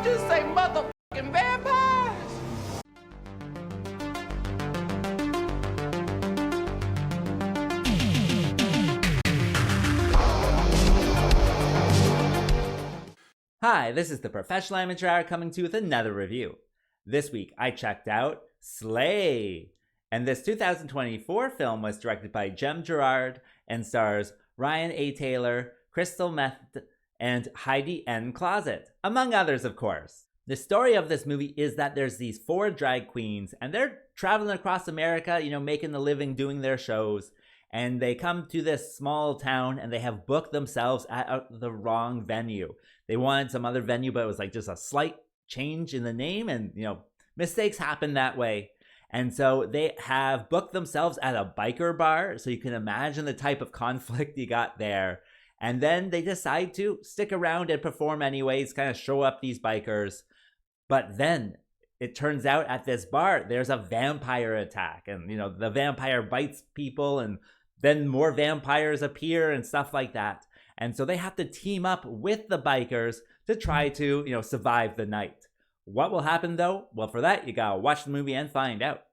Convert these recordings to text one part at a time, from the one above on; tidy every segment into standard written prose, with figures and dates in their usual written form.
just say motherfucking vampires? Hi, this is the Professional Amateur Hour coming to you with another review. This week I checked out Slay, and this 2024 film was directed by Jem Gerard and stars Ryan A. Taylor, Crystal Meth, and Heidi N. Closet, among others, of course. The story of this movie is that there's these 4 drag queens, and they're traveling across America, making a living doing their shows, and they come to this small town and they have booked themselves at the wrong venue. They wanted some other venue, but it was like just a slight change in the name, and mistakes happen that way. And so they have booked themselves at a biker bar, so you can imagine the type of conflict you got there. And then they decide to stick around and perform anyways, kind of show up these bikers. But then it turns out at this bar, there's a vampire attack, and the vampire bites people, and then more vampires appear and stuff like that. And so they have to team up with the bikers to try to, survive the night. What will happen though? Well, for that, you gotta watch the movie and find out.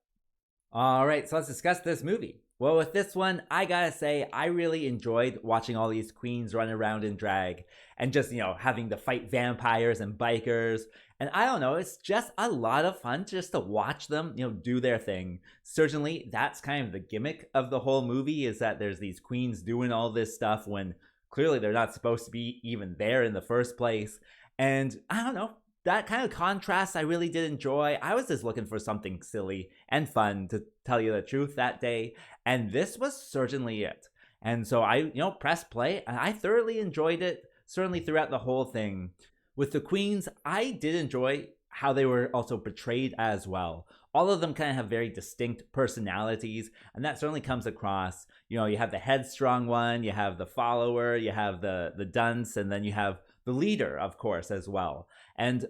All right, so let's discuss this movie. Well, with this one, I gotta say, I really enjoyed watching all these queens run around in drag and just, having to fight vampires and bikers. And I don't know, it's just a lot of fun just to watch them, do their thing. Certainly, that's kind of the gimmick of the whole movie, is that there's these queens doing all this stuff when clearly they're not supposed to be even there in the first place. And I don't know, that kind of contrast I really did enjoy. I was just looking for something silly and fun, to tell you the truth, that day. And this was certainly it. And so I, pressed play, and I thoroughly enjoyed it, certainly throughout the whole thing. With the queens, I did enjoy how they were also portrayed as well. All of them kind of have very distinct personalities, and that certainly comes across. You have the headstrong one, you have the follower, you have the dunce, and then you have the leader, of course, as well. And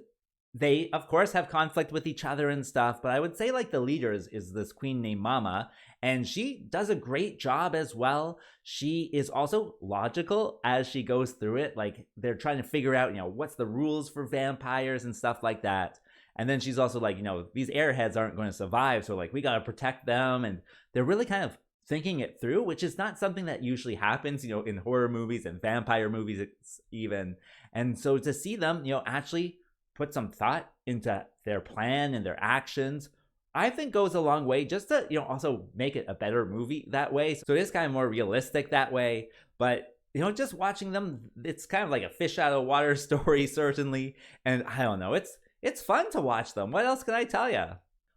they, of course, have conflict with each other and stuff, but I would say like the leader is this queen named Mama, and she does a great job as well. She is also logical as she goes through it. Like, they're trying to figure out, what's the rules for vampires and stuff like that. And then she's also like, these airheads aren't going to survive, so like we got to protect them. And they're really kind of thinking it through, which is not something that usually happens, in horror movies and vampire movies even. And so to see them, actually put some thought into their plan and their actions, I think goes a long way, just to, also make it a better movie that way. So it is kind of more realistic that way. But, just watching them, it's kind of like a fish out of water story, certainly. And I don't know, it's fun to watch them. What else can I tell you?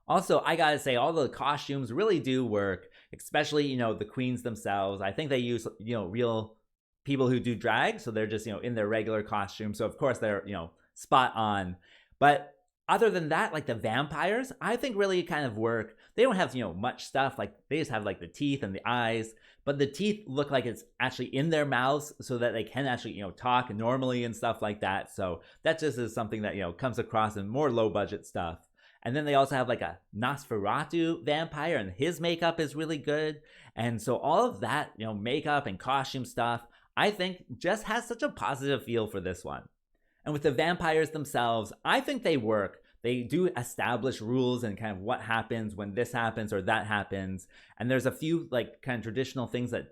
Also, I gotta say, all the costumes really do work, especially, the queens themselves. I think they use, real people who do drag, so they're just, in their regular costume. So of course they're, spot on. But other than that, like the vampires, I think really kind of work. They don't have, much stuff. Like, they just have like the teeth and the eyes, but the teeth look like it's actually in their mouths so that they can actually, talk normally and stuff like that. So that just is something that, comes across in more low budget stuff. And then they also have like a Nosferatu vampire, and his makeup is really good. And so all of that, makeup and costume stuff, I think just has such a positive feel for this one. And with the vampires themselves, I think they work. They do establish rules and kind of what happens when this happens or that happens. And there's a few like kind of traditional things that,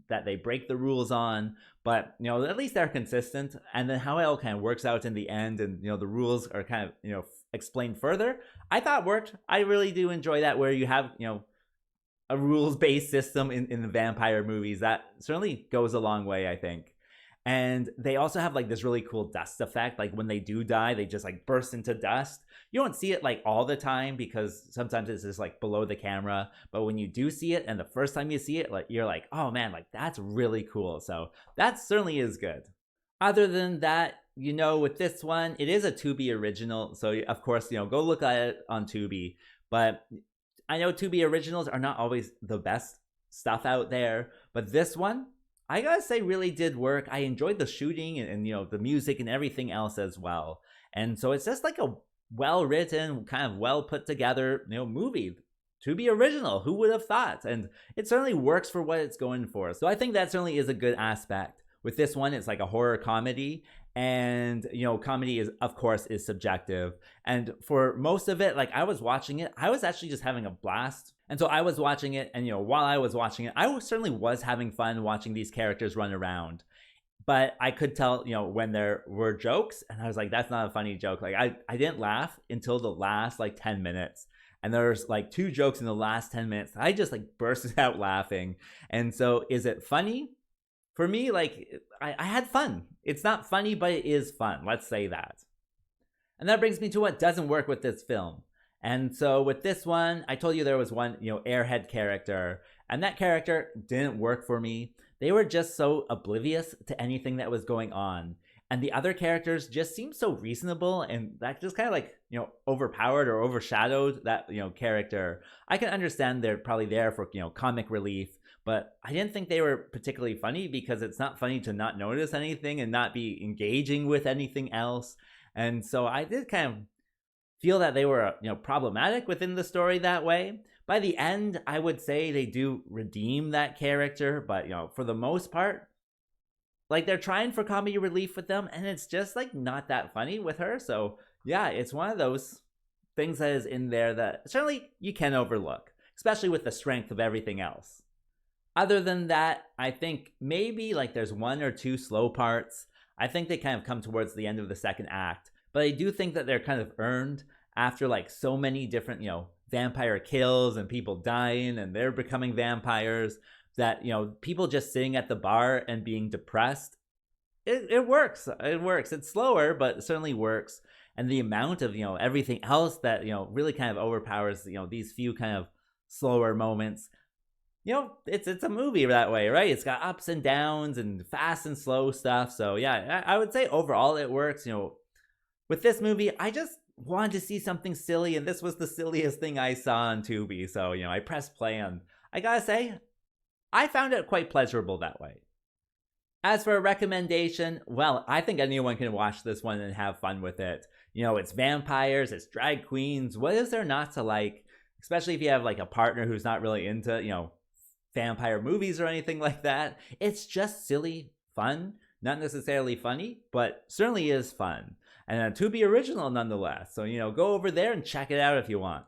that they break the rules on, but, at least they're consistent. And then how it all kind of works out in the end, and, the rules are kind of, explained further, I thought worked. I really do enjoy that, where you have, a rules-based system in the vampire movies. That certainly goes a long way, I think. And they also have like this really cool dust effect. Like, when they do die, they just like burst into dust. You don't see it like all the time, because sometimes it's just like below the camera. But when you do see it, and the first time you see it, like, you're like, oh man, like that's really cool. So that certainly is good. Other than that, with this one, it is a Tubi original. So of course, go look at it on Tubi. But I know Tubi originals are not always the best stuff out there. But this one, I gotta say, really did work. I enjoyed the shooting and the music and everything else as well. And so it's just like a well-written, kind of well put together, movie. Tubi original, who would have thought? And it certainly works for what it's going for. So I think that certainly is a good aspect. With this one, it's like a horror comedy. And, you know, comedy is, of course, is subjective. And for most of it, like I was watching it, I was actually just having a blast. And so I was watching it, and, you know, while I was watching it, certainly was having fun watching these characters run around. But I could tell, you know, when there were jokes, and I was like, that's not a funny joke. Like, I didn't laugh until the last, like, 10 minutes. And there's, like, 2 jokes in the last 10 minutes. I just, like, bursted out laughing. And so, is it funny? For me, like, I had fun. It's not funny, but it is fun. Let's say that. And that brings me to what doesn't work with this film. And so, with this one, I told you there was one, you know, airhead character. And that character didn't work for me. They were just so oblivious to anything that was going on. And the other characters just seemed so reasonable, and that just kind of like, you know, overpowered or overshadowed that, you know, character. I can understand they're probably there for, you know, comic relief, but I didn't think they were particularly funny because it's not funny to not notice anything and not be engaging with anything else. And so I did kind of feel that they were, you know, problematic within the story that way. By the end, I would say they do redeem that character, but, you know, for the most part, like, they're trying for comedy relief with them, and it's just, like, not that funny with her. So, yeah, it's one of those things that is in there that certainly you can overlook, especially with the strength of everything else. Other than that, I think maybe, like, there's 1 or 2 slow parts. I think they kind of come towards the end of the second act, but I do think that they're kind of earned after, like, so many different, you know, vampire kills and people dying and they're becoming vampires, that, you know, people just sitting at the bar and being depressed, it works. It works. It's slower, but it certainly works. And the amount of, you know, everything else that, you know, really kind of overpowers, you know, these few kind of slower moments. You know, it's a movie that way, right? It's got ups and downs and fast and slow stuff. So yeah, I would say overall it works. You know, with this movie, I just wanted to see something silly, and this was the silliest thing I saw on Tubi. So, you know, I pressed play, and I gotta say, I found it quite pleasurable that way. As for a recommendation, well, I think anyone can watch this one and have fun with it. You know, it's vampires, it's drag queens. What is there not to like? Especially if you have like a partner who's not really into, you know, vampire movies or anything like that. It's just silly fun. Not necessarily funny, but certainly is fun. And a Tubi original nonetheless. So, you know, go over there and check it out if you want.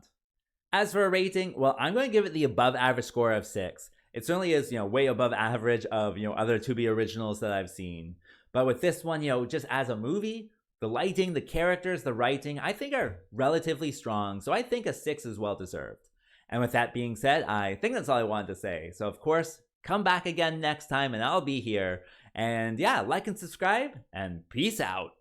As for a rating, well, I'm going to give it the above average score of 6. It certainly is, you know, way above average of, you know, other Tubi originals that I've seen. But with this one, you know, just as a movie, the lighting, the characters, the writing, I think are relatively strong. So I think a 6 is well deserved. And with that being said, I think that's all I wanted to say. So of course, come back again next time and I'll be here. And yeah, like and subscribe, and peace out.